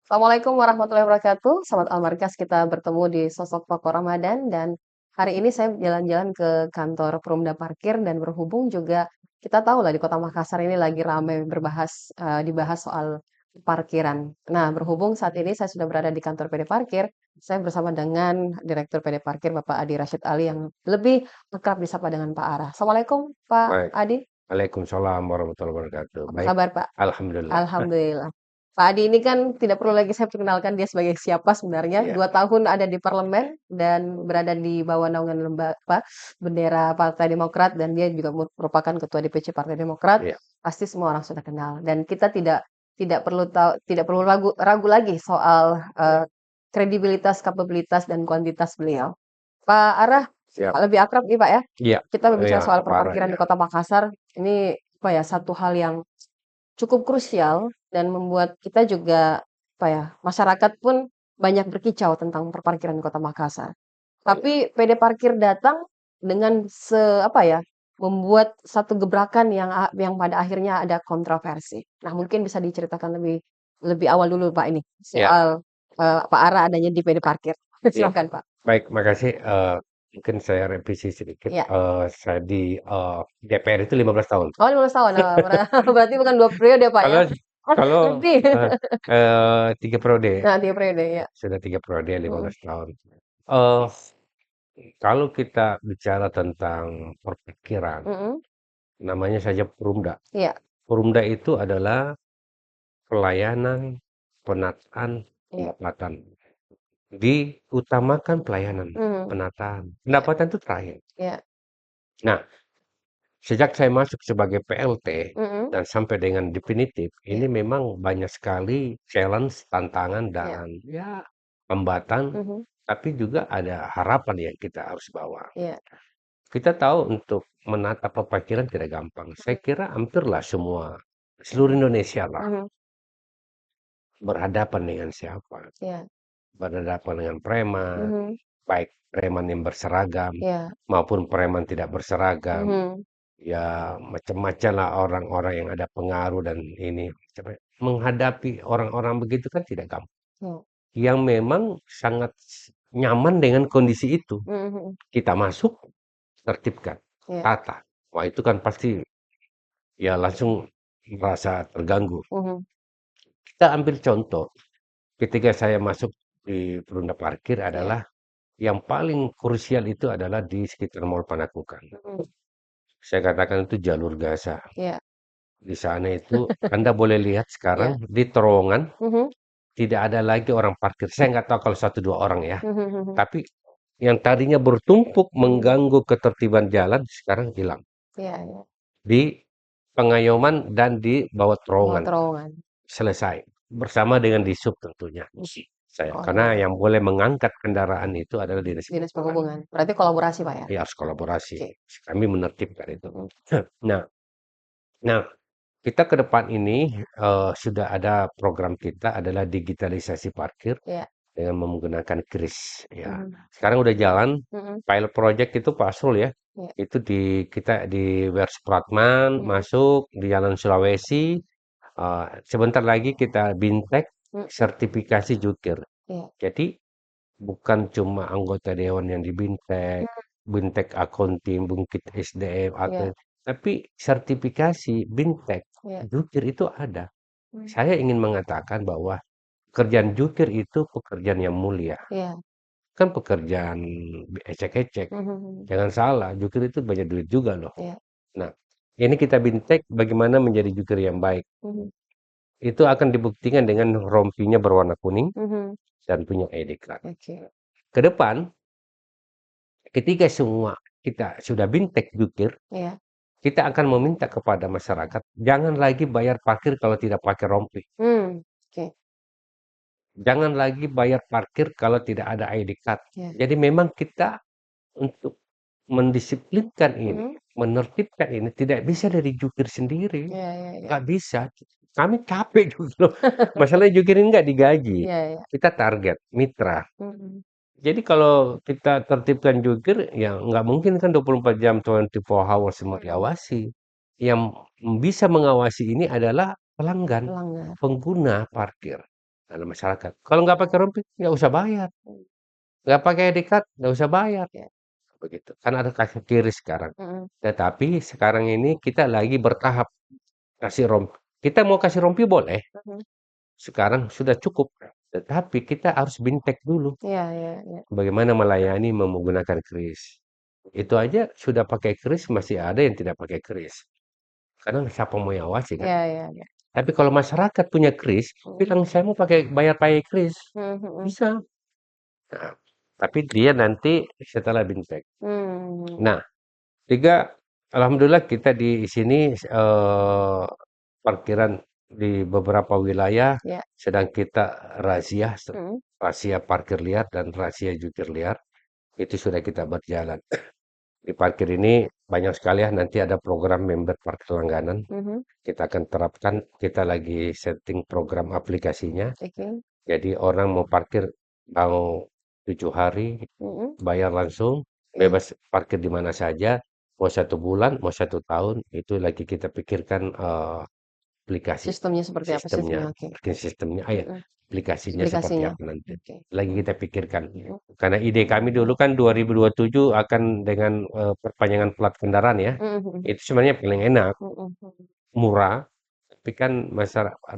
Assalamualaikum warahmatullahi wabarakatuh. Sahabat Almarkas, kita bertemu di Sosok Tokoh Ramadan dan hari ini saya jalan-jalan ke kantor Perumda Parkir dan berhubung juga kita tahu lah di Kota Makassar ini lagi ramai dibahas soal parkiran. Nah, berhubung saat ini saya sudah berada di kantor PD Parkir, saya bersama dengan Direktur PD Parkir Bapak Adi Rashid Ali yang lebih akrab disapa dengan Pak Ara. Assalamualaikum Pak Baik. Adi, Waalaikumsalam warahmatullahi wabarakatuh. apa Baik, kabar Pak? alhamdulillah. Alhamdulillah. Pak Adi ini kan tidak perlu lagi saya perkenalkan dia sebagai siapa sebenarnya. Iya, 2 tahun ada di parlemen dan berada di bawah naungan lembaga bendera Partai Demokrat dan dia juga merupakan ketua DPC Partai Demokrat. iya. Pasti semua orang sudah kenal dan kita tidak perlu tahu tidak perlu ragu, ragu lagi soal kredibilitas, kapabilitas dan kuantitas beliau. Pak Arah Siap. lebih akrab nih Pak ya. Iya, Kita berbicara iya, soal parah perparkiran ya. di Kota Makassar. Ini apa ya satu hal yang cukup krusial dan membuat kita juga apa ya, masyarakat pun banyak berkicau tentang perparkiran di Kota Makassar. Tapi PD Parkir datang dengan apa ya, membuat satu gebrakan yang pada akhirnya ada kontroversi. Nah, mungkin bisa diceritakan lebih lebih awal dulu Pak ini Iya, soal Pak Ara adanya di PD Parkir. iya. Silakan Pak. Baik, makasih. Mungkin saya revisi sedikit. Ya. Saya di DPR itu 15 tahun. Oh, 15 tahun. Oh, berarti bukan 2 periode Pak ya? Kalau Oh, kalau lebih. eh, 3 periode, Nah, 3 periode ya. sudah 3 periode, Mm, 15 tahun. Eh, Kalau kita bicara tentang perpikiran, mm-mm. namanya saja Perumda. Iya, Perumda itu adalah pelayanan, penataan, iya. pendapatan. Diutamakan pelayanan, Mhm, penataan. iya, Pendapatan itu terakhir. iya, Nah, sejak saya masuk sebagai PLT mhm, dan sampai dengan definitif, iya, ini memang banyak sekali challenge, tantangan, iya, dan ya hambatan, mhm, tapi juga ada harapan yang kita harus bawa. iya, Kita tahu untuk menata pemikiran tidak gampang. Saya mhm, kira hampirlah semua, seluruh Indonesia lah, mhm, berhadapan dengan siapa? iya, Berhadapan dengan preman, mhm, baik preman yang berseragam iya, maupun preman tidak berseragam. mhm, Ya macam-macam lah orang-orang yang ada pengaruh dan ini. Menghadapi orang-orang begitu kan tidak gampang. iya, Yang memang sangat nyaman dengan kondisi itu. mhm, mhm, Kita masuk, tertibkan, iya, tata. Wah itu kan pasti ya langsung merasa terganggu. mhm, Kita ambil contoh, ketika saya masuk di Perumda Parkir iya, adalah yang paling krusial itu adalah di sekitar Mall Panakukang. mhm, Saya katakan itu jalur Gaza. iya, Di sana itu Anda boleh lihat sekarang iya, di terowongan mhm, tidak ada lagi orang parkir. Saya nggak tahu kalau 1 2 orang ya. mhm, mhm, Tapi yang tadinya bertumpuk mhm, mengganggu ketertiban jalan sekarang hilang. iya, iya, Di pengayoman dan di bawah bawah terowongan terowongan. selesai. Bersama dengan disub tentunya. Saya Oh, karena iya, yang boleh mengangkat kendaraan itu adalah dinas Dinas perhubungan. Perhubungan. Berarti kolaborasi Pak ya? Ya harus kolaborasi. Oke, Kami menertibkan itu. mhm, Nah, nah kita ke depan ini sudah ada program kita adalah digitalisasi parkir iya, dengan menggunakan kris ya. mhm, Sekarang udah jalan mhm, pilot project itu Pak Asrul ya. iya, Itu kita di Werspratman mhm, masuk di Jalan Sulawesi. Sebentar lagi kita bintek mhm, sertifikasi jukir. iya, Jadi bukan cuma anggota dewan yang dibintek, mhm, bintek akunting, bungkit SDM, atau iya, tapi sertifikasi bintek iya, jukir itu ada. mhm, Saya ingin mengatakan bahwa pekerjaan jukir itu pekerjaan yang mulia. iya, Kan pekerjaan ecek-ecek. mhm, mhm, Jangan salah, jukir itu banyak duit juga loh. iya, Nah, ini kita bintek bagaimana menjadi jukir yang baik. mhm, Itu akan dibuktikan dengan rompinya berwarna kuning mhm, dan punya ID card. oke, Ke depan, ketika semua kita sudah bintek jukir, iya, kita akan meminta kepada masyarakat, jangan lagi bayar parkir kalau tidak pakai rompi. oke, Jangan lagi bayar parkir kalau tidak ada ID card. iya, Jadi memang kita untuk mendisiplinkan ini, mhm, menertibkan ini tidak bisa dari jukir sendiri, iya, iya, iya. nggak bisa. Kami capek gitu loh. Masalahnya jukir ini nggak digaji. Iya, iya. Kita target mitra. Mhm, Jadi kalau kita tertibkan jukir, ya nggak mungkin kan 24 jam 24 hours semua mhm. diawasi. Yang bisa mengawasi ini adalah pelanggan, Pelanggar. pengguna parkir. ada masyarakat. Kalau nggak pakai rompi, nggak usah bayar. Mmm, Nggak pakai ID card, nggak usah bayar. ya, Begitu. Kan ada kasih kiri sekarang. mhm, Tetapi sekarang ini kita lagi bertahap kasih rompi. Kita mau kasih rompi boleh, mhm, sekarang sudah cukup. Tetapi kita harus bintek dulu. iya iya iya, Bagaimana melayani menggunakan kris. Itu aja sudah pakai kris masih ada yang tidak pakai kris. Karena siapa mau ngawasi kan? iya iya iya, Tapi kalau masyarakat punya kris, mhm, bilang saya mau bayar pakai kris, mhm mhm, bisa. Nah, tapi dia nanti setelah bintek. mmm, Nah, tiga, alhamdulillah kita di sini parkiran di beberapa wilayah iya, sedang kita razia, mhm, razia parkir liar dan razia jukir liar. Itu sudah kita berjalan. Di parkir ini banyak sekali ya, nanti ada program member parkir langganan. mhm, Kita akan terapkan, kita lagi setting program aplikasinya. oke, Jadi orang mau parkir mau 7 hari, mhm, bayar langsung, iya, bebas parkir di mana saja, mau 1 bulan, mau 1 tahun, itu lagi kita pikirkan aplikasi sistemnya seperti apa sistemnya, sistemnya? Oke, bikin sistemnya, mhm, aplikasinya seperti aplikasinya? apa nanti. Oke, Lagi kita pikirkan. mhm, Karena ide kami dulu kan 2027 akan dengan perpanjangan plat kendaraan ya. mhm mhm, Itu sebenarnya paling enak, mhm mhm, murah, tapi kan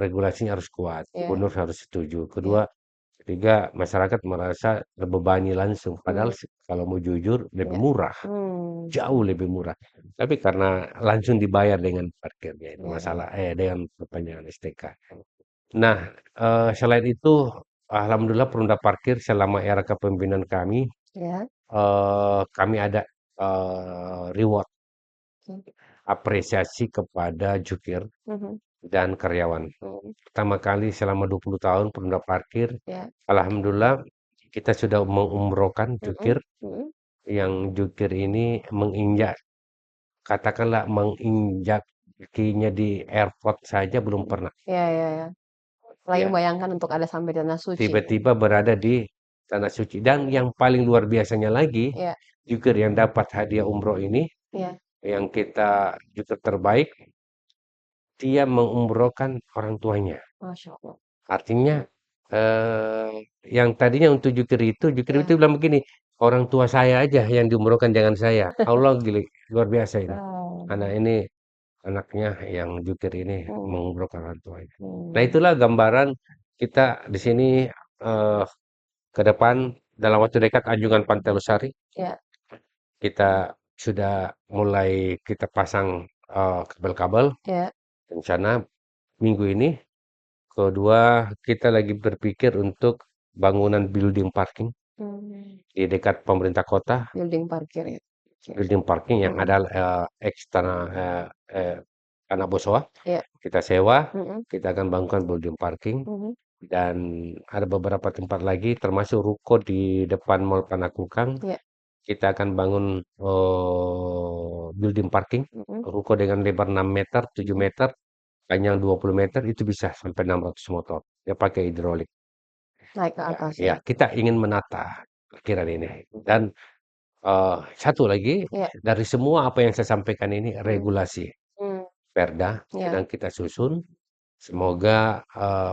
regulasinya harus kuat, iya gubernur harus setuju. iya, Kedua, ketiga, masyarakat merasa terbebani langsung. Padahal mmm, kalau mau jujur lebih iya, murah, jauh mhm, lebih murah. Tapi karena langsung dibayar dengan parkirnya itu iya iya, masalah dengan perpanjangan STK. Nah, selain itu, alhamdulillah Perumda Parkir selama era kepemimpinan iya, kami ada reward oke, apresiasi kepada jukir mhm dan karyawan. mhm, Pertama kali selama 20 tahun Perumda Parkir, iya, alhamdulillah kita sudah mengumrohkan mhm jukir, mhm, yang jukir ini menginjak, katakanlah menginjak kakinya di airport saja belum mhm, pernah. iya iya iya, apalagi Ya, membayangkan untuk ada sampai di tanah suci, tiba-tiba berada di tanah suci. Dan yang paling luar biasanya lagi, iya jukir yang dapat hadiah umroh ini, iya, yang kita jukir terbaik, dia mengumrohkan orang tuanya. Masya Allah, Artinya, eee, yang tadinya untuk jukir itu iya, bilang begini, "Orang tua saya aja yang diumrohkan, jangan saya." Allah luar biasa ini. Anak oh, ini, anaknya yang jukir ini mhm mengumrohkan orang tuanya. Nah, mhm, itulah gambaran kita di sini, eee, ke depan dalam waktu dekat Anjungan Pantai Losari, iya kita sudah mulai kita pasang, kabel-kabel iya, rencana minggu ini. Kedua, kita lagi berpikir untuk bangunan building parking mmm, di dekat pemerintah kota, building parkir ya, oke, building parking yang mhm, ada eks tanah tanah Bosowa, iya, kita sewa, mhm kita akan bangunkan building parking mhm, dan ada beberapa tempat lagi termasuk ruko di depan Mall Panakukang, iya, kita akan bangun building parking, mhm ruko dengan lebar 6 meter, 7 mhm, meter, panjang 20 meter, itu bisa sampai 600 motor. Dia pakai hidrolik. naik ke Ya, atas ya, ya, kita ingin menata parkiran ini. Dan satu lagi iya, dari semua apa yang saya sampaikan ini mmm, regulasi mmm, Perda iya, sedang kita susun. Semoga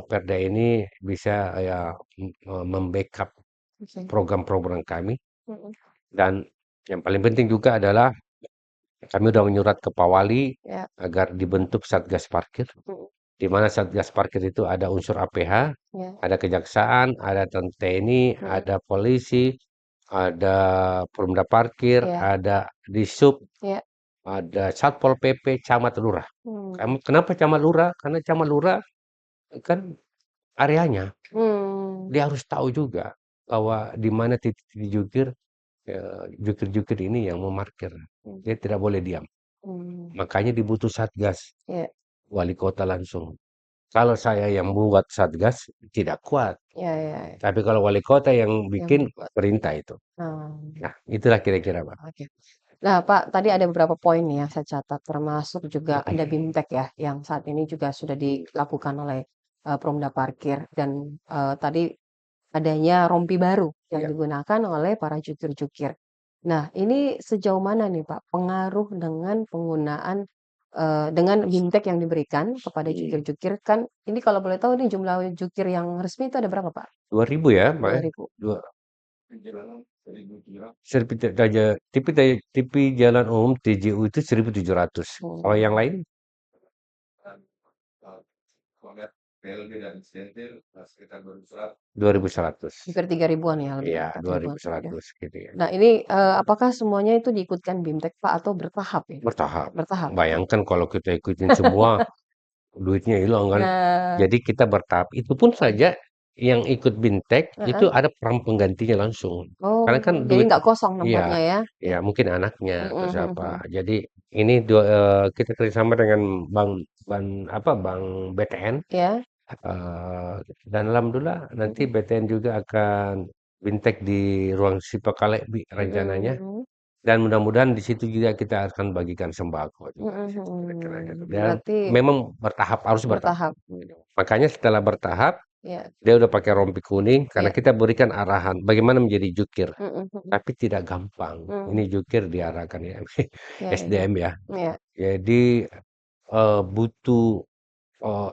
Perda ini bisa ya membackup oke, program-program kami. mhm, Dan yang paling penting juga adalah kami sudah menyurat ke Pak Wali iya, agar dibentuk Satgas Parkir. mhm, Di mana Satgas Parkir itu ada unsur APH, iya, ada kejaksaan, ada TNI, mhm, ada polisi, ada Perumda Parkir, iya ada Disub, iya, ada Satpol PP, Camat, Lurah. mmm, Kenapa Camat Lurah? Karena Camat Lurah kan areanya, mmm, dia harus tahu juga bahwa di mana titik-titik jukir, jukir-jukir ini yang memarkir. mmm, Dia tidak boleh diam. mmm, Makanya dibutuh Satgas, iya wali kota langsung. Kalau saya yang buat Satgas, tidak kuat. iya iya iya, Tapi kalau wali kota yang yang bikin, membuat, perintah itu. oh, Nah, itulah kira-kira, Pak. oke. Nah, Pak, tadi ada beberapa poin nih yang saya catat, termasuk juga ada BIMTEK ya, yang saat ini juga sudah dilakukan oleh Perumda Parkir dan tadi adanya rompi baru yang Iya. digunakan oleh para jukir-jukir. Nah, ini sejauh mana nih Pak pengaruh dengan penggunaan dengan bimtek yang diberikan kepada Hmm. jukir-jukir kan ini kalau boleh tahu nih jumlah jukir yang resmi itu ada berapa, Pak? 2000 ya, Pak ya? 2.000. Dua, TV jalan umum TJU itu 1.700. Kalau yang Hmm, lain 2.100. hampir 3.000-an ya, lebih Iya, dari 4.000-an ya. 2.100 gitu ya. Nah ini apakah semuanya itu diikutkan bimtek, Pak, atau bertahap ya? Bertahap. Bertahap. Bayangkan kalau kita ikutin semua, duitnya hilang kan. Nah, Jadi kita bertahap. Itu pun saja yang ikut Bintek itu heeh. ada peran penggantinya langsung. Karena kan Oh, jadi duit, nggak kosong iya, tempatnya ya? Ya. ya mungkin anaknya atau Mhm, siapa. mhm, Jadi ini kita kerjasama dengan Bank BTN. ya. eh, dan alhamdulillah nanti Mhm, BTN juga akan Bintek di ruang Sipakale rencananya. mhm, Dan mudah-mudahan di situ juga kita akan bagikan sembako juga mhm, di situ kira-kira gitu. mhm. Dan Berarti memang bertahap, harus bertahap. bertahap. Makanya setelah bertahap, Ya, dia udah pakai rompi kuning karena ya. kita berikan arahan bagaimana menjadi jukir. Mhm, mhm, Tapi tidak gampang. mhm. Ini jukir diarahkan ya, Ya, ya. SDM ya. Ya. Jadi butuh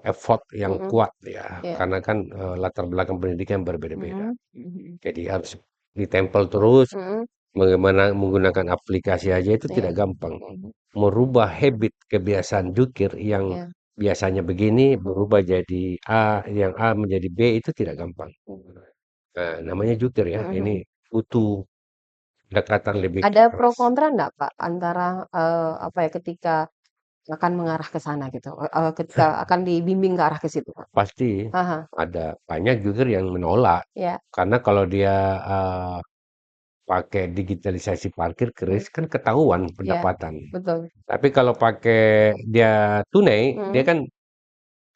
effort yang Mhm, kuat ya, ya. karena kan latar belakang pendidikan berbeda-beda. Mhm, mhm, Jadi harus ditempel terus. mhm. Bagaimana menggunakan aplikasi aja itu Iya. tidak gampang. Mhm, Merubah habit kebiasaan jukir yang iya. biasanya begini Mhm, berubah jadi A, yang A menjadi B itu tidak gampang. Nah, namanya jukir ya, mhm, ini mhm. butuh pendekatan lebih Ada pro keras. kontra nggak, Pak, antara, apa ya, ketika akan mengarah ke sana gitu, ketika akan dibimbing ke arah ke situ, Pak? Pasti Ah. ada banyak jukir yang menolak. Ya. Karena kalau dia pakai digitalisasi parkir Mhm, kris kan ketahuan iya, pendapatan. betul. Tapi kalau pakai dia tunai, dia Mhm, kan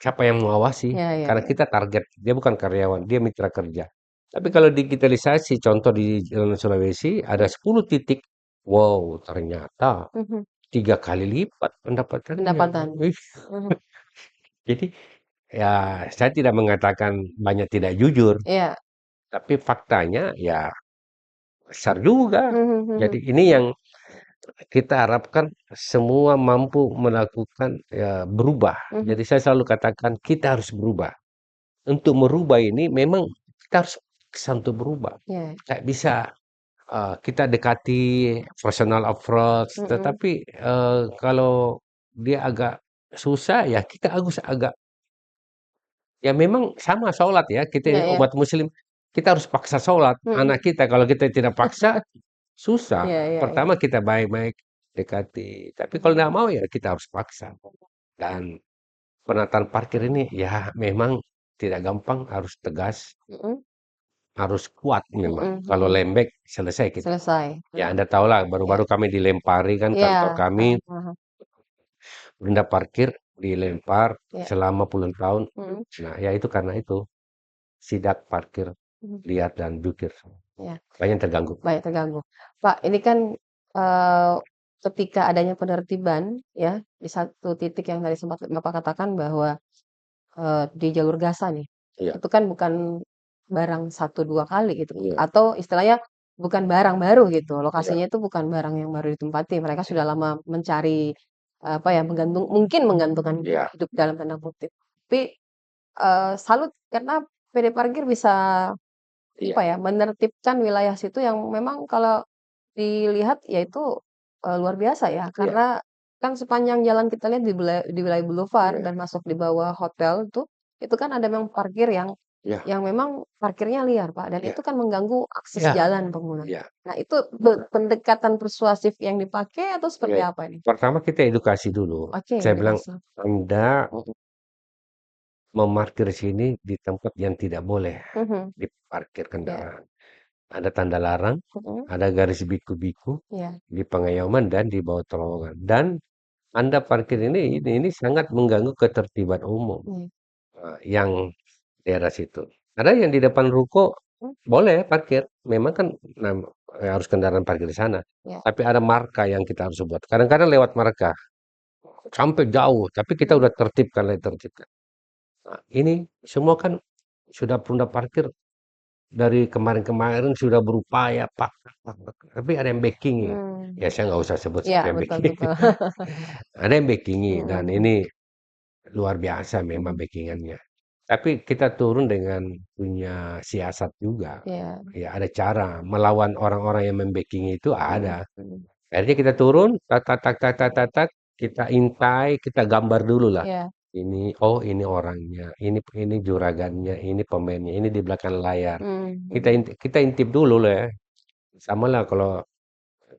siapa yang mengawasi? iya, iya, Karena iya. kita target, dia bukan karyawan, dia mitra kerja. Tapi kalau digitalisasi, contoh di Jalan Sulawesi, ada Mhm, 10 titik. Wow, ternyata mhm. 3 kali lipat pendapatannya. Pendapatan. Ih, Mhm, jadi ya saya tidak mengatakan banyak tidak jujur, iya. tapi faktanya ya besar juga. Mhm, Jadi mhm, ini yang kita harapkan semua mampu melakukan ya, berubah. mhm. Jadi saya selalu katakan kita harus berubah. Untuk merubah ini memang kita harus bisa untuk berubah. Iya. Kayak bisa kita dekati personal approach, Mhm. tetapi kalau dia agak susah ya kita agak ya memang sama sholat ya, kita Iya, ini iya. umat muslim, kita harus paksa sholat. Mhm. Anak kita kalau kita tidak paksa, susah. Iya, iya, iya. Pertama kita baik-baik dekati, tapi kalau tidak Mhm, mau ya kita harus paksa. Dan penataan parkir ini ya memang tidak gampang, harus tegas. mhm, Harus kuat memang, mhm, kalau mhm. lembek selesai kita. Selesai. Ya Heeh. Anda tahulah Iya. baru-baru kami dilempari kan Iya. kantor kami, Heeh, heeh. benda parkir dilempar Iya. selama puluhan tahun. Mhm, Nah ya itu karena itu, sidak parkir mhm. liar dan jukir, Iya. banyak terganggu. Banyak terganggu. Pak, ini kan, eee, ketika adanya penertiban ya, di satu titik yang tadi sempat Bapak katakan bahwa, di jalur Gaza nih, Iya, itu kan bukan barang satu 2 kali gitu, iya, atau istilahnya bukan barang baru gitu, iya, lokasinya itu bukan barang yang baru ditempati, mereka sudah lama mencari, apa ya, mungkin menggantungkan iya, hidup dalam tanda kutip. Tapi, salut karena PD Parkir bisa, apa iya, ya, menertibkan wilayah situ yang memang kalau dilihat ya itu, luar biasa ya, iya, karena kan sepanjang jalan kita lihat di wilayah boulevard iya, dan masuk di bawah hotel tuh, itu kan ada memang parkir iya, yang memang parkirnya liar, Pak, dan iya, itu kan mengganggu akses iya, jalan pengguna. iya, Nah itu pendekatan persuasif yang dipakai atau iya. seperti apa ini? Pertama kita edukasi dulu. Oke, Saya bilang, edukasi. Anda Mhm, memarkir sini di tempat yang tidak boleh mhm, diparkir iya, kendaraan. Ada tanda larang, mhm, ada garis biku-biku iya, di pengayoman dan di bawah terowongan. Dan Anda parkir ini sangat mengganggu ketertiban umum iya, yang daerah situ. Ada yang di depan ruko mmm, boleh parkir, memang kan harus kendaraan parkir di sana. iya, Tapi ada marka yang kita harus buat. Kadang-kadang lewat marka sampai jauh, tapi kita mhm, udah tertibkan. Nah, ini semua kan sudah perunda parkir dari kemarin-kemarin sudah berupaya tapi ada yang backing-i. Mmm. Ya saya nggak usah sebut Iya, siapa yang betul backing. betul. Ada yang backing-i Mhm dan mhm. ini luar biasa memang Mhm. backing-annya. Tapi kita turun dengan punya siasat juga. Iya. Ya ada cara melawan orang-orang yang membacking itu Mhm ada. mhm. Akhirnya kita turun, tak tak tak tak tak tak tak, kita intai, kita gambar dulu lah. Iya. Ini, oh ini orangnya, ini juragannya, ini pemainnya, ini di belakang layar. Mmm, Kita mhm. kita intip dulu lah ya. Sama lah kalau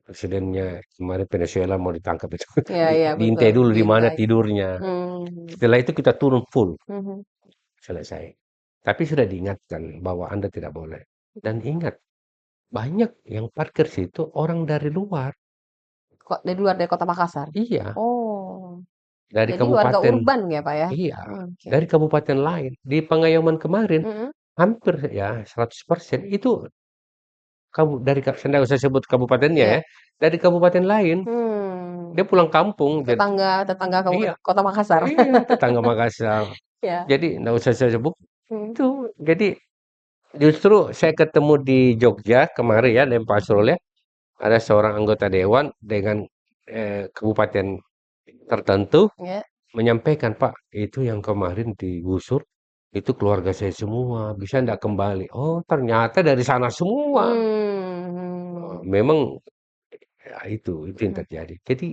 presidennya kemarin Venezuela mau ditangkap itu. Iya iya, betul, Diintai dulu di mana diintai. tidurnya. Mmm. Setelah itu kita turun full, Mhm. selesai. Tapi sudah diingatkan bahwa Anda tidak boleh. Dan ingat, banyak yang parkir situ orang dari luar. Kok dari luar dari Kota Makassar? Iya, Oh, dari jadi warga kabupaten. urban ya, Pak, ya? Iya, Oke. dari kabupaten lain. Di Pengayuman kemarin, Mhm. hampir ya 100% itu dari saya nggak usah sebut kabupatennya Iya. ya, dari kabupaten lain. Mmm. Dia pulang kampung, Tetangga tetangga iya, Kota Makassar. iya, tetangga Makassar. Iya. Jadi nggak usah saya sebut Mhm. itu. Jadi justru saya ketemu di Jogja kemarin Mhm. ya, Denpasarnya, ada seorang anggota dewan dengan kabupaten tertentu Iya. menyampaikan, "Pak, itu yang kemarin digusur, itu keluarga saya semua, bisa ndak Mhm. kembali?" Oh, ternyata dari sana semua. Mmm. Memang ya itu yang Mhm. terjadi. Jadi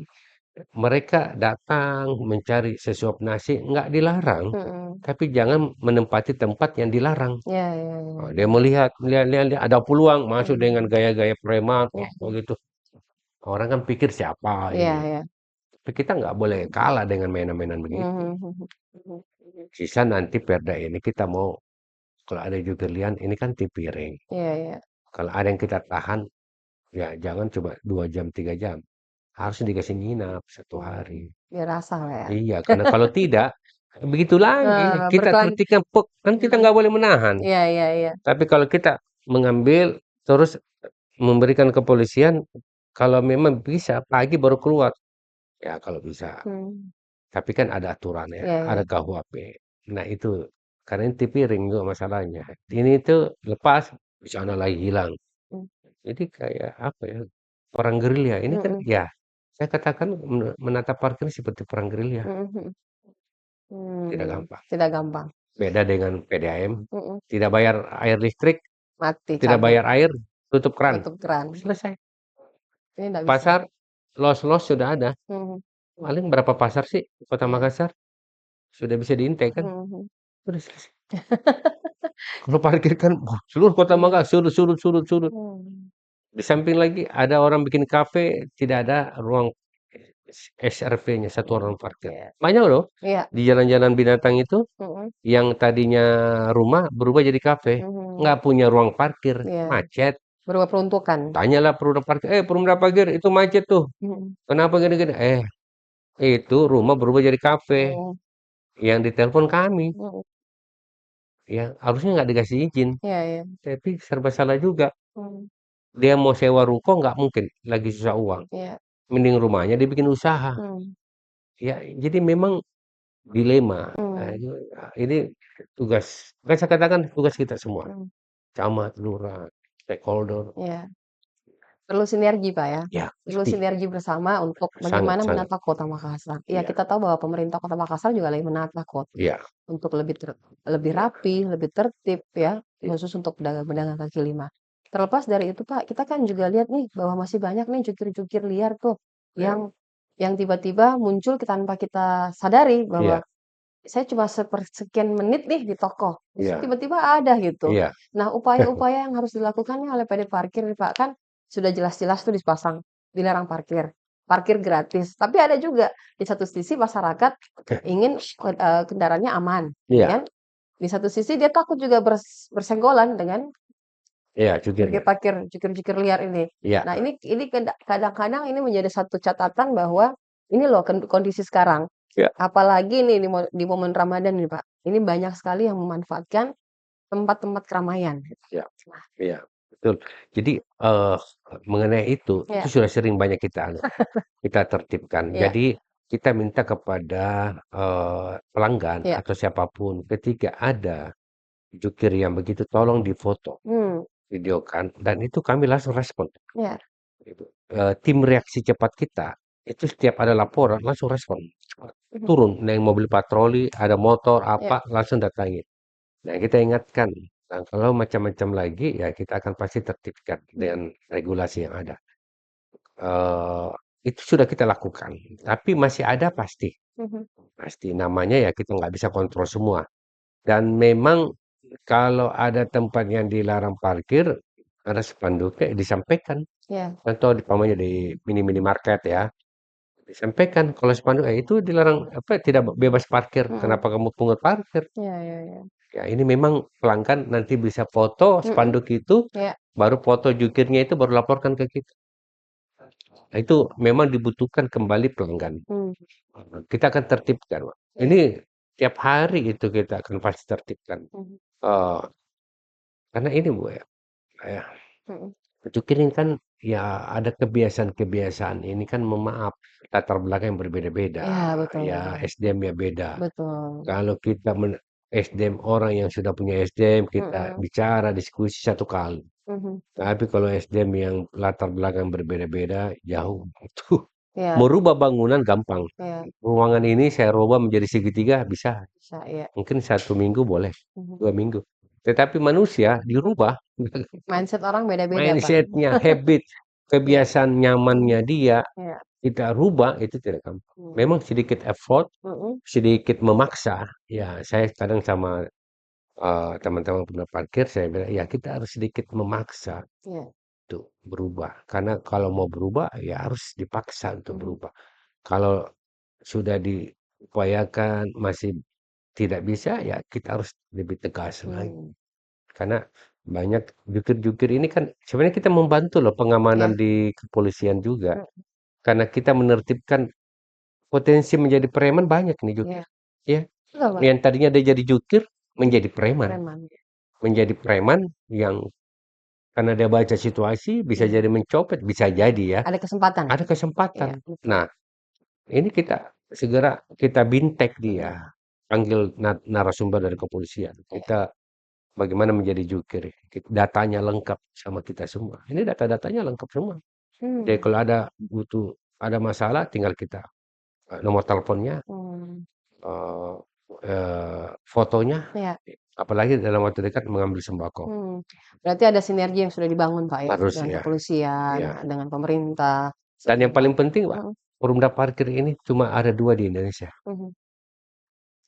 mereka datang mencari sesuap nasi, nggak dilarang, Mhm. tapi jangan menempati tempat yang dilarang. Iya iya iya Oh, dia iya. melihat melihat lihat lihat ada peluang masuk dengan Mmm. gaya-gaya preman, Iya oh iya. gitu. Orang kan pikir siapa Iya ini. iya. Tapi kita nggak boleh kalah dengan mainan-mainan begitu. Mhm mhm mhm mhm. Sisa nanti perda ini kita mau kalau ada juga lian ini kan tipiring. Iya iya. Kalau ada yang kita tahan, ya jangan coba 2 jam, 3 jam. Harus dikasih nginap 1 hari. Mmm. Biar rasa lah ya. Iya, karena kalau tidak, begitu lagi. Kita Berkelan tertibkan kan kita mhm. nggak boleh menahan. Iya iya iya. Tapi kalau kita mengambil, terus memberikan kepolisian, kalau memang bisa pagi baru keluar. Ya kalau bisa. Mmm. Tapi kan ada aturannya, Iya iya. ada KUHP. Nah itu, karena ini tipiring juga masalahnya. Ini tuh lepas, di sana lagi hilang. Mmm. Jadi kayak apa ya, perang gerilya. Ini kan Mhm. ya, saya katakan menata parkir seperti perang gerilya, Mhm mhm. tidak Mmm. gampang. Tidak gampang. Beda dengan PDAM, Mhm. tidak bayar air listrik, Mati, tidak cabut, bayar air, tutup keran, tutup keran. selesai. Ini nggak bisa. Pasar, los-los sudah ada. Mhm. Paling berapa pasar sih Kota Iya. Makassar? Sudah bisa diintai kan? Mhm mhm. Udah selesai. Kalau parkir kan, seluruh Kota Iya. Makassar surut surut surut surut. Mmm. Di samping lagi ada orang bikin kafe, tidak ada ruang SRP-nya, satuan Mhm. ruang parkir. Iya. Banyak loh, Iya. di jalan-jalan binatang itu, Mhm. yang tadinya rumah berubah jadi kafe. Mhm. Nggak punya ruang parkir, Iya. macet. Berubah peruntukan. Tanyalah perumda parkir, perumda parkir itu macet tuh. Mhm. Kenapa gini-gini? Itu rumah berubah jadi kafe. Oh. Yang ditelepon kami. Mhm. Ya, harusnya nggak dikasih izin. Iya iya. Tapi serba salah juga. Mmm. Dia mau sewa ruko nggak mungkin, lagi susah uang. Iya. Mending rumahnya dibikin usaha. Mmm. Ya, jadi memang dilema. Mmm. Ini tugas, kan saya katakan tugas kita semua. Mmm. Camat, lurah, stakeholder. Iya. Perlu sinergi, Pak, ya. Ya, Perlu mesti. sinergi bersama untuk Sangat, bagaimana sangat. menata Kota Makassar. Iya, Iya, kita tahu bahwa pemerintah Kota Makassar juga lagi menata kota iya, untuk lebih iya, rapi, lebih tertib ya, iya. khusus untuk pedagang-pedagang kaki lima. Terlepas dari itu, Pak, kita kan juga lihat nih bahwa masih banyak nih jukir-jukir liar tuh Iya, yang tiba-tiba muncul tanpa kita sadari bahwa iya, saya cuma sepersekian menit nih di toko, terus iya, tiba-tiba ada gitu. iya, Nah, upaya-upaya yang harus dilakukan nih oleh PD Parkir nih, Pak, kan sudah jelas-jelas tuh dipasang, dilarang parkir, parkir gratis. Tapi ada juga di satu sisi masyarakat ingin kendaraannya aman, ya iya, kan? Di satu sisi dia takut juga bersenggolan dengan iya, jukirnya. parkir-parkir, jukir-jukir liar ini. Iya, Nah, ini kadang-kadang ini menjadi satu catatan bahwa ini loh kondisi sekarang. iya, Apalagi nih di momen Ramadan nih, Pak. Ini banyak sekali yang memanfaatkan tempat-tempat keramaian. iya, Nah, iya, betul. Jadi, mengenai itu ya, sudah sering banyak kita tertibkan. ya, Jadi kita minta kepada, pelanggan ya, atau siapapun ketika ada jukir yang begitu tolong difoto, Hmm, videokan, dan itu kami langsung respon. ya. Gitu. Tim reaksi cepat kita itu setiap ada laporan langsung respon. Cepat. Mhm, Turun naik mobil patroli, ada motor ya. apa langsung datangi. Nah, kita ingatkan. Nah, kalau macam-macam lagi ya kita akan pasti tertibkan Mhm, dengan regulasi yang ada. Eh, itu sudah kita lakukan. Tapi masih ada pasti. mhm. Pasti namanya ya kita nggak bisa kontrol semua. Dan memang kalau ada tempat yang dilarang parkir, ada spanduknya disampaikan. Ya. Contoh di pamannya di mini-mini market ya, disampaikan kalau spanduk itu dilarang apa tidak bebas parkir. Mhm. Kenapa kamu pungut parkir? Ya, ya, ya. Ya ini memang pelanggan nanti bisa foto Mhm. spanduk itu, Ya. baru foto jukirnya itu baru laporkan ke kita. Nah, itu memang dibutuhkan kembali pelanggan. Hmm. Kita akan tertibkan, Pak. Ya. Ini tiap hari itu kita akan pasti tertibkan. Mhm. Eh, karena ini Bu ya, ya, Mhm. jukir ini kan ya ada kebiasaan-kebiasaan ini kan memaaf latar belakang yang berbeda-beda. Ya, betul, Ya betul. SDM ya beda. Betul. Kalau kita SDM orang yang sudah punya SDM kita Mhm. bicara diskusi satu kali. Mhm. Tapi kalau SDM yang latar belakang berbeda-beda jauh itu Ya, merubah bangunan gampang. ya. Ruangan ini saya rubah menjadi segitiga bisa. Bisa, ya. Mungkin 1 minggu boleh, Mhm. 2 minggu. Tetapi manusia dirubah Mindset orang beda-beda, Pak. mindsetnya, habit, Ya. kebiasaan nyamannya Mhm. dia, Ya. kita rubah itu tidak gampang. Mhm. Memang sedikit effort, Mhm. sedikit memaksa. Ya, saya kadang sama teman-teman pernah parkir, saya bilang, ya kita harus sedikit memaksa Ya. untuk berubah. Karena kalau mau berubah, ya harus dipaksa untuk Mhm. berubah. Kalau sudah diupayakan, masih tidak bisa, ya kita harus lebih tegas lagi. Hmm. Karena banyak jukir-jukir ini kan sebenarnya kita membantu loh pengamanan Ya. di kepolisian juga. Mhm. Karena kita menertibkan potensi menjadi preman banyak nih Ya. jukir. Ya, Betul, Pak. yang tadinya dia jadi jukir menjadi preman. Preman. Menjadi preman yang karena dia baca situasi bisa Ya. jadi mencopet, bisa jadi ya. Ada kesempatan. Ada kesempatan. Iya, betul. Nah, ini kita segera kita bintek dia. Mhm. Panggil narasumber dari kepolisian. Iya. Kita bagaimana menjadi jukir. Datanya lengkap sama kita semua. Ini data-datanya lengkap semua. Jadi Hmm. kalau ada butuh ada masalah tinggal kita nomor teleponnya, Hmm. eh, fotonya, Ya. apalagi dalam waktu dekat mengambil sembako. Hmm. Berarti ada sinergi yang sudah dibangun, Pak, ya, Harus dengan ya, kepolisian, ya. dengan pemerintah Dan yang setempat. paling penting, Pak, Mhm. Perumda parkir ini cuma ada dua di Indonesia, Mhm.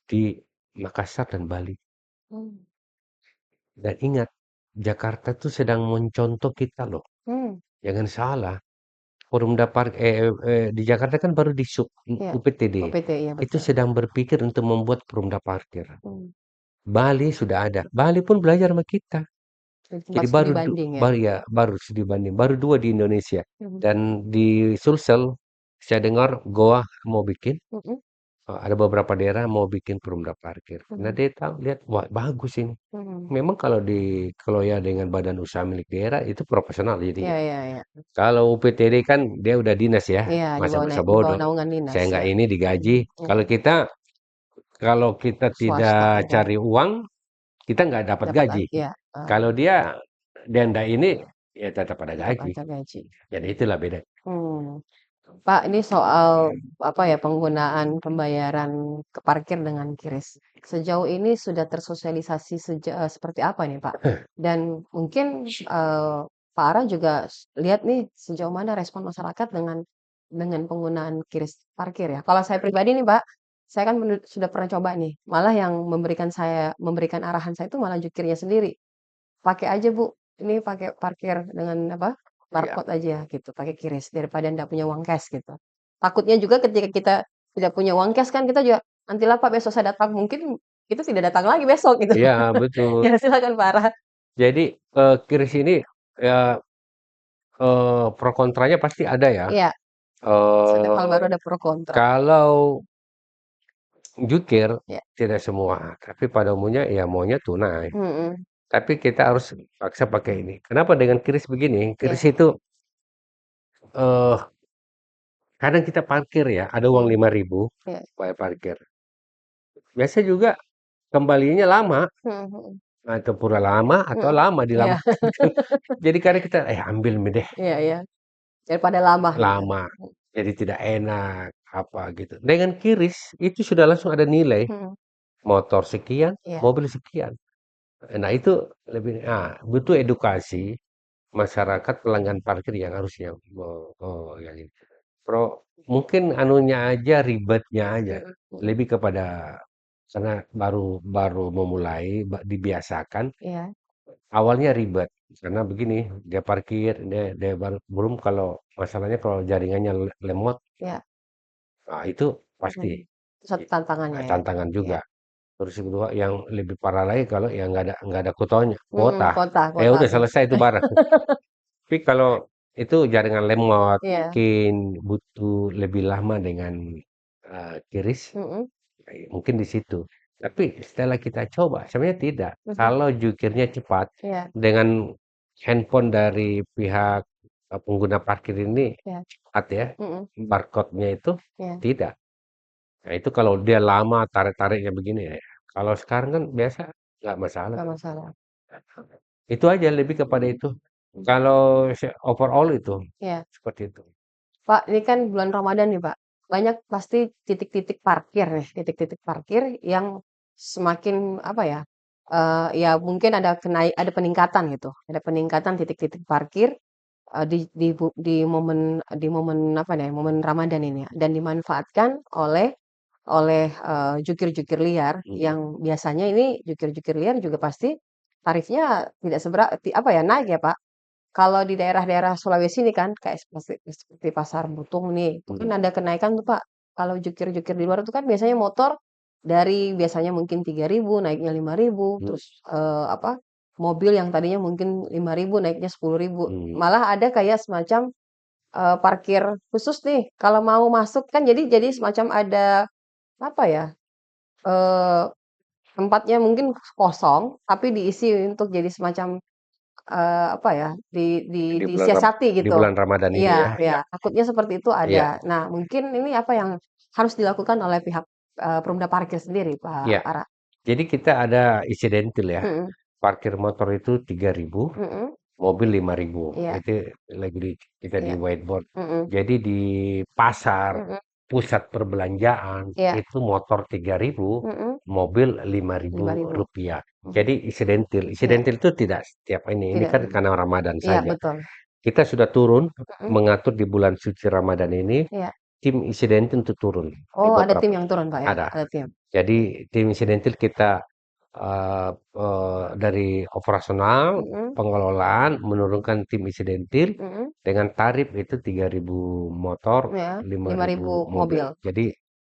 di Makassar dan Bali. Hmm. Dan ingat, Jakarta tuh sedang mencontoh kita loh. Hmm. Jangan salah. Perumda Park di Jakarta kan baru di sub Iya. UPTD. OPT, iya Itu betul. sedang berpikir untuk membuat perumda parkir. Hmm. Bali sudah ada. Bali pun belajar sama kita. Jadi tempat Jadi studi banding ya. baru studi banding, baru dua di Indonesia. Mhm. Dan di Sulsel saya dengar Goa mau bikin, Mhm. ada beberapa daerah mau bikin perumda parkir. Nah Mhm. dia tahu lihat wah bagus ini. Mhm. Memang kalau dikelola dengan badan usaha milik daerah itu profesional Iya, jadinya. iya, iya. Kalau UPTD kan dia udah dinas ya, Iya, masa-masa di bawah bodoh. naungan dinas Saya ya. nggak ini digaji. Mhm. Iya. Kalau kita Swasta tidak aja. cari uang, kita nggak dapat Dapat gaji. ya, Kalau dia ndak ini, ya tetap ada tetap gaji. aja gaji. Jadi itulah beda. Hmm. Pak, ini soal apa ya penggunaan pembayaran ke parkir dengan QRIS. Sejauh ini sudah tersosialisasi seperti apa nih, Pak? Dan mungkin Pak Ara juga lihat nih sejauh mana respon masyarakat dengan penggunaan QRIS parkir ya. Kalau saya pribadi nih, Pak, saya kan sudah pernah coba nih. Malah yang memberikan arahan saya itu malah jukirnya sendiri. Pakai aja Bu, ini pakai parkir dengan apa, Iya. barcode aja gitu, pakai QRIS daripada ndak punya uang cash gitu. Takutnya juga ketika kita tidak punya uang cash kan kita juga, "Nantilah Pak besok saya datang." Mungkin itu tidak datang lagi besok gitu. Iya, betul. Ya silakan Pak Ara. Jadi, QRIS ini ya, pro kontranya pasti ada ya. Iya, setiap hal baru Eee, ada pro kontra. kalau jukir Ya, tidak semua, tapi pada umumnya ya maunya tunai. mhm, Tapi kita harus paksa pakai ini. Kenapa dengan QRIS begini, iya, QRIS itu, eee, kadang kita parkir ya, ada uang mhm, 5.000 iya, bayar parkir. Biasa juga kembalinya lama. mhm, mhm. atau pura lama atau Mhm. lama Iya. dilamakan gitu. Jadi kadang kita, ambil mie deh, Iya iya. Daripada lama gitu. lama, jadi tidak enak, apa gitu. Dengan QRIS itu sudah langsung ada nilai, Mhm. motor sekian, Iya. mobil sekian. Nah itu butuh edukasi masyarakat pelanggan parkir yang harusnya, yang ini. Mungkin anunya aja, ribetnya aja, Mhm mhm. lebih kepada karena baru baru memulai, dibiasakan. Iya Awalnya ribet, karena begini, dia parkir, dia dia belum kalau masalahnya kalau jaringannya lemot, iya. itu pasti Mhm. Itu satu tantangannya ya? tantangan Iya. juga. Terus yang kedua yang lebih parah lagi kalau yang nggak ada Mhm, kuota, kuota udah tuh. selesai itu barang. Tapi kalau itu jaringan lemot, Iya. mungkin butuh lebih lama dengan, QRIS, Mhm mungkin di situ. Tapi setelah kita coba, sebenarnya tidak. mhm. Kalau jukirnya cepat, Iya dengan handphone dari pihak, pengguna parkir ini iya. cepat ya, Mhm. barcode-nya itu Iya. tidak. Nah itu kalau dia lama tarik-tariknya begini ya, kalau sekarang kan biasa nggak masalah. Nggak masalah. Itu aja lebih kepada itu. Kalau overall itu, Iya. seperti itu. Pak, ini kan bulan Ramadan nih, Pak. Banyak pasti titik-titik parkir nih, titik-titik parkir yang semakin apa ya? Ya mungkin ada peningkatan gitu. Ada peningkatan titik-titik parkir di momen apa nih? Momen Ramadan ini ya, dan dimanfaatkan oleh jukir-jukir liar Mhm, yang biasanya ini jukir-jukir liar juga pasti tarifnya tidak apa ya, naik ya, Pak. Kalau di daerah-daerah Sulawesi nih kan, kayak seperti Pasar Butung nih, itu kan mhm, ada kenaikan tuh Pak. Kalau jukir-jukir di luar itu kan biasanya motor dari biasanya mungkin 3.000 naiknya 5.000, mhm, terus apa, mobil yang tadinya mungkin 5.000 naiknya 10.000. mhm. Malah ada kayak semacam parkir khusus nih, kalau mau masuk kan jadi semacam ada apa ya, eh, tempatnya mungkin kosong, tapi diisi untuk jadi semacam apa ya, Di bulan disiasati di gitu. bulan Ramadan ini ya, Iya ya, iya, takutnya seperti itu iya, ada. Nah, mungkin ini apa yang harus dilakukan oleh pihak, Perumda Parkir sendiri, iya. Pak Ara? Jadi kita ada insidentil ya, Mhm parkir motor itu 3.000, mhm, mobil 5.000. iya Itu lagi kita di iya, whiteboard. mhm Jadi di pasar, mhm, pusat perbelanjaan, iya, itu motor 3.000, mhm, mobil 5.000 5.000, rupiah. mhm, Jadi insidentil. iya, Insidentil itu tidak setiap ini tidak kan karena Ramadan iya saja. betul, Kita sudah turun mhm, mengatur di bulan suci Ramadan ini, iya. tim insidentil untuk turun di Oh, ada tim beberapa. yang turun, Pak, ya? Ada. Ada tim? Jadi tim insidentil kita dari operasional, Mhm pengelolaan menurunkan tim insidentil mhm, dengan tarif itu 3.000 motor, iya, 5.000 5.000 mobil. mobil, Jadi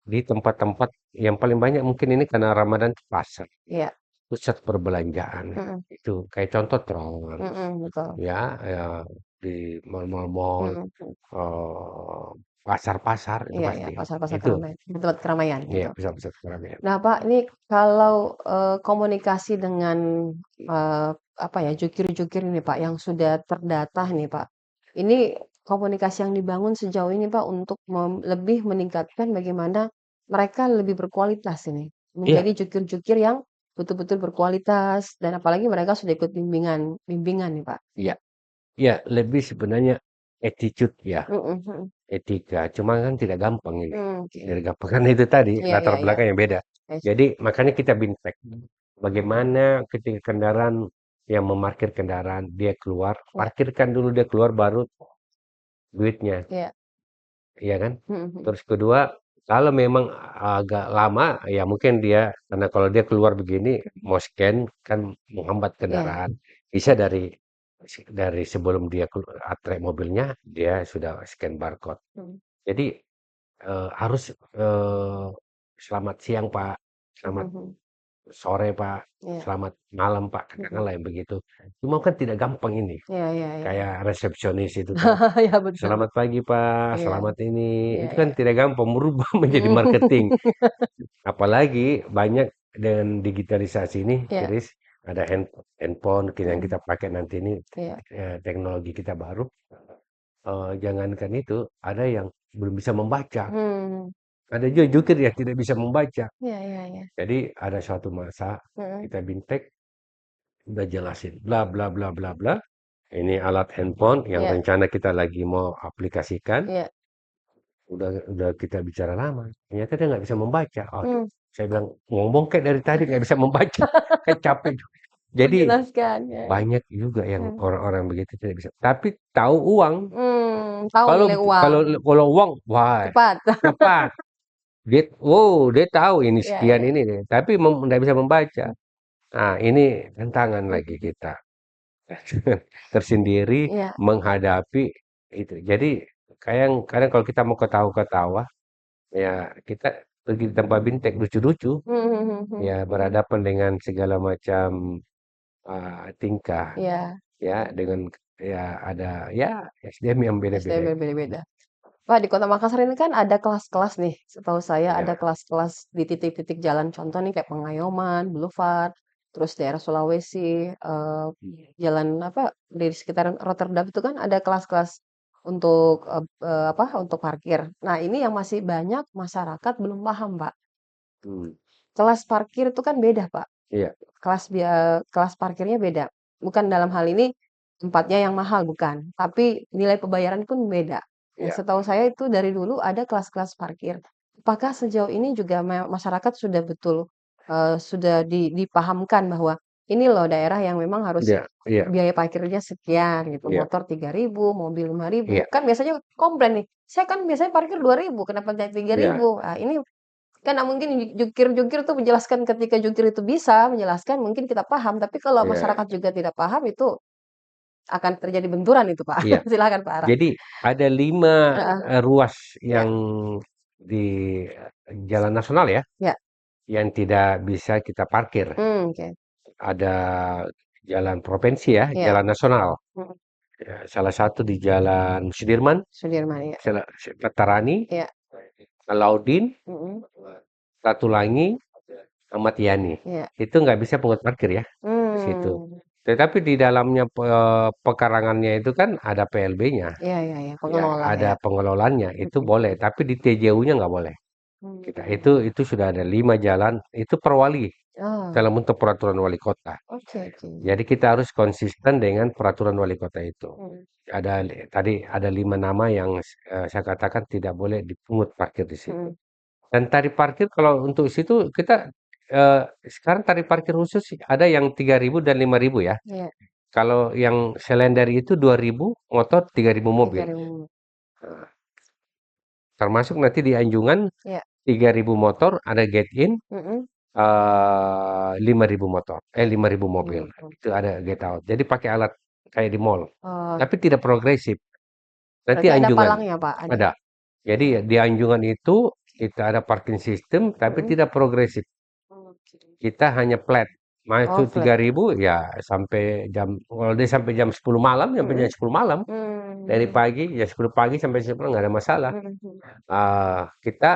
di tempat-tempat yang paling banyak mungkin ini karena Ramadan itu pasar, iya, pusat perbelanjaan. mhm Itu kayak contoh Tron, mhm, betul, ya, ya di mall-mall, mhm mhm, eh, pasar-pasar itu iya iya, pasti. pasar-pasar Itu keramaian, di tempat keramaian ya gitu. pusat-pusat keramaian. Nah, Pak, ini kalau, komunikasi dengan, eee, apa ya, jukir-jukir ini, Pak, yang sudah terdata nih, Pak. Ini komunikasi yang dibangun sejauh ini, Pak, untuk lebih meningkatkan bagaimana mereka lebih berkualitas ini, Iya, menjadi jukir-jukir yang betul-betul berkualitas dan apalagi mereka sudah ikut bimbingan bimbingan nih, Pak. iya, iya, lebih sebenarnya attitude ya, Mhm mhm. etika. Cuma kan tidak gampang ini. Oke. Tidak gampang karena itu tadi Iya latar iya iya. belakang yang beda. Jadi makanya kita bintek. Bagaimana ketika kendaraan yang memarkir kendaraan dia keluar, Iya parkirkan dulu dia keluar baru duitnya, iya. iya kan? Mhm mhm. Terus kedua, kalau memang agak lama, ya mungkin dia karena kalau dia keluar begini mau scan kan menghambat Iya. kendaraan. Bisa dari sebelum dia antre mobilnya, dia sudah scan barcode. Mhm. Jadi harus, "Selamat siang Pak, Mhm selamat mhm. sore Pak, Iya. selamat malam Pak," Mhm. katakanlah yang begitu. Cuma kan tidak gampang ini, Iya iya iya. kayak resepsionis itu kan, Iya betul. "Selamat pagi Pak, Iya selamat ini," iya itu kan iya. tidak gampang merubah menjadi Mhm. marketing. Apalagi banyak dengan digitalisasi ini, Iya Chris, ada handphone yang mhm. kita pakai nanti ini, Iya. teknologi kita baru, jangankan itu, ada yang belum bisa membaca. Mmm. Ada juga jukir yang tidak bisa membaca. Iya iya iya. Jadi ada suatu masa Mhm. kita bintek, udah jelasin bla bla bla bla bla. Ini alat handphone yang Iya, rencana kita lagi mau aplikasikan. iya. Udah kita bicara lama. Ternyata dia nggak bisa membaca. Aduh, Mmm, saya bilang ngomong kayak dari tadi nggak bisa membaca. Kan capek juga. Jadi menjelaskan, ya. banyak juga yang Mmm, orang-orang begitu tidak bisa. Tapi tahu uang. tahu Kalau nilai uang, kalau kalau uang, wah cepat. cepat. Dia tahu ini Iya, sekian iya. ini deh. Tapi nggak bisa membaca. Nah, ini tantangan lagi Mhm, kita tersendiri iya. menghadapi itu. Jadi kadang kadang kalau kita mau ketawa-ketawa, ya kita pergi di tempat bintek lucu-lucu, Mhm mhm mhm. ya berhadapan dengan segala macam tingkah, Iya, ya dengan ya ada ya SDM yang beda-beda. STB beda-beda. Pak, di Kota Makassar ini kan ada kelas-kelas nih, setahu saya ada Ya, kelas-kelas di titik-titik jalan contoh nih kayak Pengayoman, Boulevard, terus daerah Sulawesi, jalan apa, di sekitaran Rotterdam itu kan ada kelas-kelas untuk, apa, untuk parkir. Nah, ini yang masih banyak masyarakat belum paham, Pak. hmm, Kelas parkir itu kan beda, Pak. iya, Kelas parkirnya beda. Bukan dalam hal ini tempatnya yang mahal, bukan. Tapi nilai pembayaran pun beda. Yang iya, setahu saya itu dari dulu ada kelas-kelas parkir. Apakah sejauh ini juga masyarakat sudah betul, sudah dipahamkan bahwa ini loh daerah yang memang harus iya, iya, biaya parkirnya sekian gitu, iya, motor 3.000, mobil 5.000. iya, Kan biasanya komplain nih, "Saya kan biasanya parkir 2.000, kenapa naik tiga iya, ribu?" Ah, ini kan mungkin jukir-jukir tuh menjelaskan ketika jukir itu bisa menjelaskan mungkin kita paham, tapi kalau iya, masyarakat juga tidak paham itu akan terjadi benturan itu, Pak. iya. Silakan, Pak Ara. Jadi ada 5 Heeh, ruas ya, yang di jalan nasional ya, ya, yang tidak bisa kita parkir. oke. Ada jalan provinsi ya, Iya, jalan nasional. mhm, Ya, salah satu di Jalan Sudirman, Sudirman, iya, Veterani, iya, Alauddin, mhm, Ratulangi, Ahmad Yani. iya, Itu nggak bisa pungut parkir ya di situ. mmm, Tetapi di dalamnya pekarangannya itu kan ada PLB-nya, iya iya iya, ya pengelola ada ya, pengelolanya itu mhm, boleh. Tapi di TJU-nya nggak boleh. Kita mmm, itu sudah ada 5 jalan itu per wali oh, dalam bentuk peraturan wali kota. oke oke, Jadi kita harus konsisten dengan peraturan wali kota itu. mhm, Tadi ada 5 nama yang saya katakan tidak boleh dipungut parkir di situ. mhm, Dan tarif parkir kalau untuk situ kita eh, sekarang tarif parkir khusus sih ada yang 3.000 dan 5.000 ya. iya, Kalau yang selain dari itu 2.000 motor, 3.000 mobil. 3.000, Nah, termasuk nanti di Anjungan iya, 3.000 motor ada gate in, mhm, 5.000 motor, 5.000 mobil. 5.000, Itu ada get out. Jadi pakai alat kayak di mall. oh, Tapi tidak progresif. Nanti berarti ada anjungan palangnya, Pak, ada? ada. Jadi di anjungan itu kita ada parking system tapi Mhm, tidak progresif. oke. Kita hanya flat. Oh, Masuk flat. 3.000 ya sampai jam kalau dia sampai jam 10 malam sampai jam Mhm, 10 malam. Dari mmm, pagi ya 10 pagi sampai 10 nggak ada masalah. mhm mhm. Kita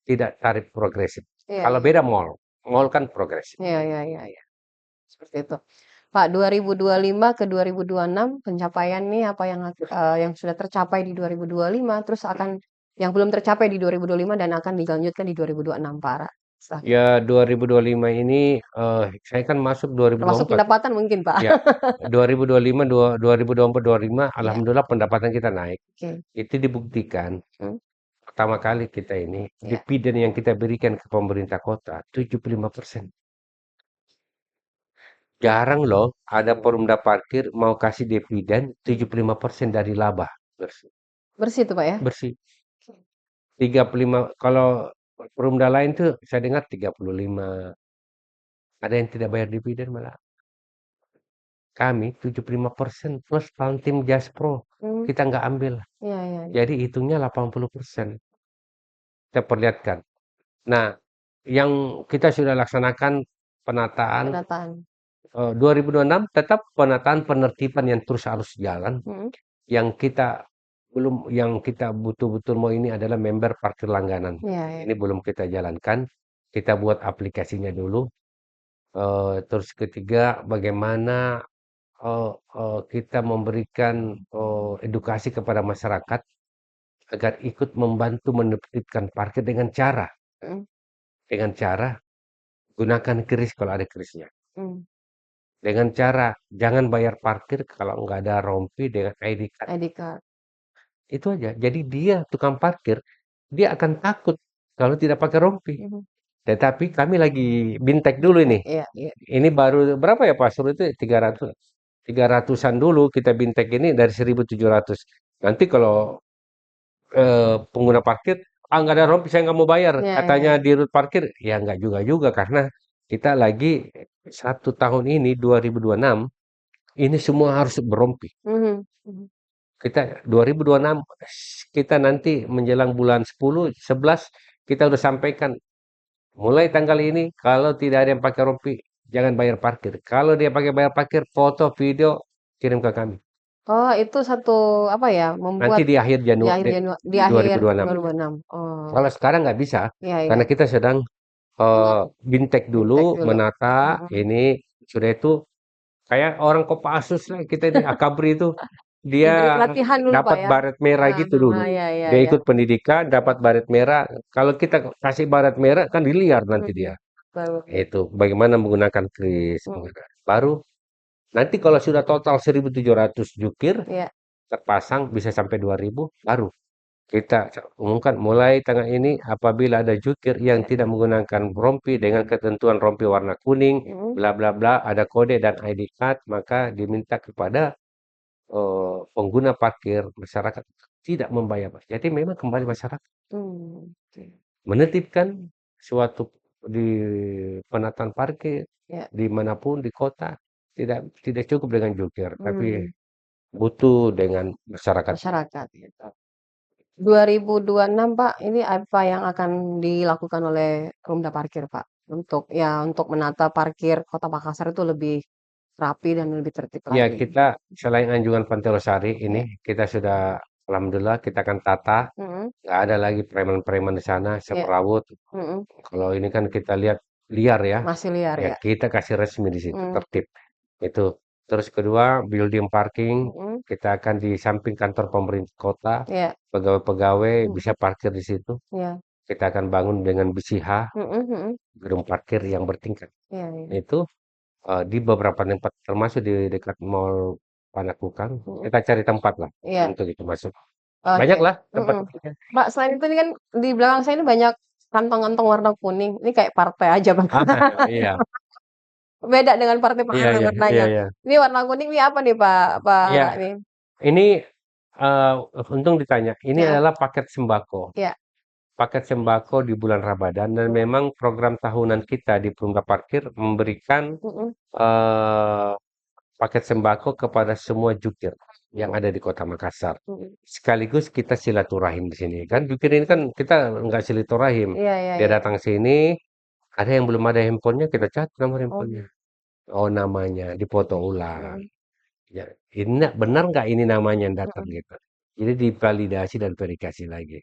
tidak tarif progresif. Iya Kalau iya. beda mall, mall kan progresif. Iya iya iya iya, seperti itu. Pak, 2025 ke 2026 pencapaian nih apa yang sudah tercapai di 2025, terus akan yang belum tercapai di 2025 dan akan dilanjutkan di 2026, Pak Ara. Silahkan. Ya 2025 ini saya kan masuk Termasuk 2024. pendapatan mungkin, Pak? Ya, 2025, 2024, 2025, Iya, alhamdulillah pendapatan kita naik. oke. Itu dibuktikan Mmm, pertama kali kita ini iya. dividen yang kita berikan ke pemerintah kota 75%. Jarang loh ada Perumda Parkir mau kasih dividen Mhm. 75% dari laba. Bersih. Bersih tuh, Pak, ya? Bersih. Oke. 35 kalau Perumda lain tuh saya dengar 35. Ada yang tidak bayar dividen malah. Kami 75% plus tim Jaspro. Mmm, Kita nggak ambil. iya iya iya. Jadi hitungnya 80%. Kita perlihatkan. Nah, yang kita sudah laksanakan penataan Pendataan. 2026 tetap penataan penertiban yang terus harus jalan. Mhm. Yang kita betul-betul mau ini adalah member parkir langganan. Iya iya. Ini belum kita jalankan. Kita buat aplikasinya dulu. Terus ketiga, bagaimana kita memberikan edukasi kepada masyarakat agar ikut membantu menertibkan parkir Mhm, dengan cara gunakan kris kalau ada krisnya. mmm. dengan cara jangan bayar parkir kalau nggak ada rompi dengan ID card. ID card. Itu aja. Jadi dia tukang parkir, dia akan takut kalau tidak pakai rompi. Mhm. Tetapi kami lagi bintek dulu Bintek, ini. iya iya. Ini baru berapa ya Pak Sur itu? 300, 300-an dulu kita bintek ini dari 1.700. Nanti kalau pengguna parkir, ah nggak ada rompi, saya nggak mau bayar. Iya iya Katanya iya. di rut parkir, ya nggak juga karena kita lagi 1 tahun ini 2026 ini semua harus berompi. Mhm mhm. Kita 2026 kita nanti menjelang bulan 10, 11 kita udah sampaikan mulai tanggal ini kalau tidak ada yang pakai rompi jangan bayar parkir. Kalau dia pakai bayar parkir, foto, video kirim ke kami. Oh, itu satu apa ya, Nanti membuat di akhir di akhir di akhir 2026. 2026. Oh, Kalau sekarang nggak bisa iya iya. karena kita sedang Menye bintek dulu, Bintek dulu. menata Mhm. ini sudah itu kayak orang Kopassus lah kita ini Akabri itu Diberi dia pelatihan dulu, Pak, dapat ya? baret merah Heeh gitu heeh, dulu. iya iya Dia iya. ikut pendidikan, dapat baret merah. Kalau kita kasih baret merah kan diliar nanti dia. Mhm. Betul betul. Itu bagaimana menggunakan kris. Mhm. Baru nanti kalau sudah total 1.700 jukir Iya. terpasang bisa sampai 2.000 baru kita umumkan mulai tanggal ini apabila ada jukir yang Iya. tidak menggunakan rompi dengan ketentuan rompi warna kuning, Mhm. bla bla bla, ada kode dan ID card, maka diminta kepada pengguna parkir masyarakat tidak membayar. Jadi memang kembali masyarakat Oke. menertibkan suatu di penataan parkir Iya. dimanapun di kota tidak cukup dengan jukir, tapi Mmm, butuh dengan masyarakat. masyarakat, gitu. 2026, Pak, ini apa yang akan dilakukan oleh Perumda Parkir, Pak? Untuk ya, untuk menata parkir Kota Makassar itu lebih rapi dan lebih tertib Ya, lagi. kita selain anjungan Pantai Losari ini, Iya. kita sudah alhamdulillah kita akan tata, Mhm. nggak ada lagi preman-preman di sana, Iya. semrawut. Mhm. Kalau ini kan kita lihat liar ya, Masih liar ya ya? kita kasih resmi di situ, Mmm. tertib. Itu. Terus kedua, building parking, Mhm. kita akan di samping kantor pemerintah kota, Iya. pegawai-pegawai bisa Mhm. parkir di situ. Iya. Kita akan bangun dengan BCH, Mhm mhm. gedung parkir yang bertingkat. Iya iya. Itu di beberapa tempat, termasuk di dekat Mall Panakukang, Mhm. kita cari tempat lah Iya. untuk itu masuk. Oke. Banyaklah Mhm. tempat-tempatnya. Mbak, selain itu ini kan di belakang saya ini banyak kantong-kantong warna kuning. Ini kayak partai aja, Bang. Ah, iya, Beda dengan partai iya, lain iya, iya, warnanya. iya. Ini warna kuning ini apa nih, Pak Iya, Pak ini? ini eh, untung ditanya. Ini Heeh. adalah paket sembako. Iya. Paket sembako di bulan Ramadan dan Mhm. memang program tahunan kita di Perumda Parkir memberikan Mhm. eh, paket sembako kepada semua jukir yang Mhm. ada di Kota Makassar. Mhm. Sekaligus kita silaturahim di sini. Kan jukir ini kan kita nggak silaturahim. Iya iya Dia iya. datang sini, ada yang belum ada handphonenya, kita catat nomor Oh. handphonenya. Oh namanya, dipoto ulang. Mhm. Ya, ini benar nggak ini namanya yang datang Mhm. gitu. Jadi divalidasi dan verifikasi lagi.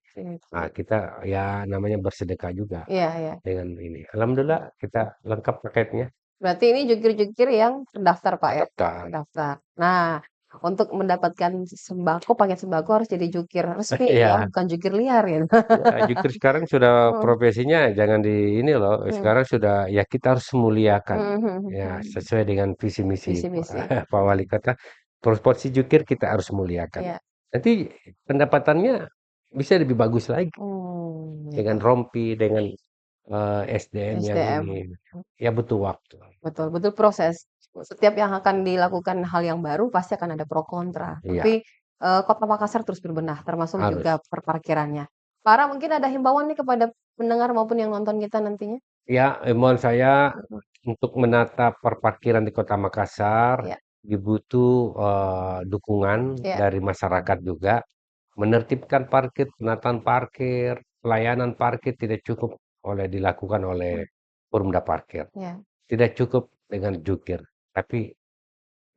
Nah, Gitu. kita ya namanya bersedekah juga Iya iya. dengan ini. Alhamdulillah kita lengkap paketnya. Berarti ini jukir-jukir yang terdaftar, Pak, ya? Daftar. Terdaftar. Nah, untuk mendapatkan sembako, paket sembako harus jadi jukir resmi ya, Ya, bukan jukir liar ya. ya, jukir sekarang sudah Mhm. profesinya jangan di ini loh. Mhm. Sekarang sudah ya kita harus memuliakan Mhm mhm ya mhm. sesuai dengan visi misi Visi misi. Pak Wali Kota. Profesi jukir kita harus muliakan. Iya. Nanti pendapatannya bisa lebih bagus lagi Gitu. dengan rompi, dengan SDM yang SDM. ini. Ya butuh waktu. Betul, betul proses. Setiap yang akan dilakukan hal yang baru pasti akan ada pro kontra. Iya, Tapi Kota Makassar terus berbenah, termasuk juga harus. perparkirannya. Para mungkin ada himbauan nih kepada pendengar maupun yang nonton kita nantinya? Ya, imbauan saya Mhm. untuk menata perparkiran di Kota Makassar Iya, dibutuh dukungan iya, dari masyarakat juga. Menertibkan parkir, penataan parkir, pelayanan parkir tidak cukup dilakukan oleh mmm, Perumda Parkir. iya, Tidak cukup dengan jukir, tapi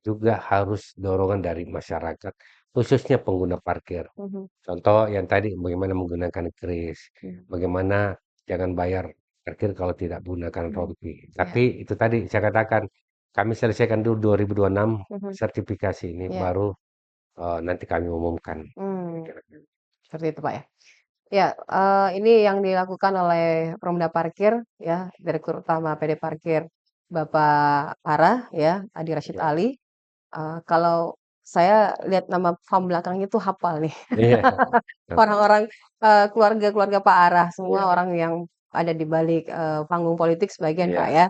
juga harus dorongan dari masyarakat, khususnya pengguna parkir. mhm, Contoh yang tadi bagaimana menggunakan kris, mmm, bagaimana jangan bayar parkir kalau tidak menggunakan mmm, rompi. iya, Tapi itu tadi saya katakan, kami selesaikan dulu 2026 mhm, sertifikasi ini, iya, baru nanti kami umumkan. mmm, seperti itu, Pak, ya. Ya, ini yang dilakukan oleh Perumda Parkir ya, Direktur Utama PD Parkir Bapak Ara ya, Adi Rashid Ya, Ali. Kalau saya lihat nama fam belakangnya tuh hafal nih. iya, Orang-orang, keluarga-keluarga Pak Ara, semua iya, orang yang ada di balik, panggung politik sebagian, Kak, iya, ya.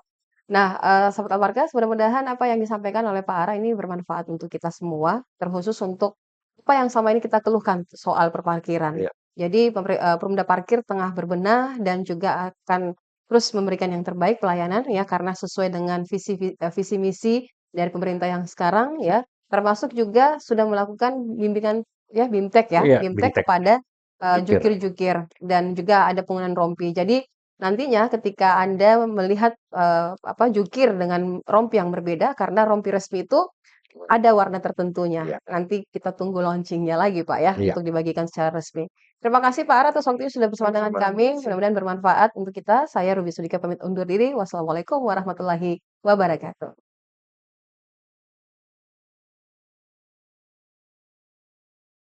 Nah, sahabat Amargas, mudah-mudahan apa yang disampaikan oleh Pak Ara ini bermanfaat untuk kita semua, terkhusus untuk apa yang selama ini kita keluhkan soal perparkiran. iya, Jadi Perumda Parkir tengah berbenah dan juga akan terus memberikan yang terbaik pelayanan ya, karena sesuai dengan visi misi dari pemerintah yang sekarang ya, termasuk juga sudah melakukan bimbingan ya, iya, BIMTEK Bintek, kepada, jukir, jukir-jukir dan juga ada penggunaan rompi. Jadi nantinya ketika Anda melihat, jukir dengan rompi yang berbeda karena rompi resmi itu ada warna tertentunya. iya, Nanti kita tunggu launching-nya lagi, Pak, ya, iya. untuk dibagikan secara resmi. Terima kasih Pak Ara atas waktunya sudah bersama dengan kami. Mudah-mudahan bermanfaat untuk kita. Saya Ruby Sudika pamit undur diri. Wassalamualaikum warahmatullahi wabarakatuh.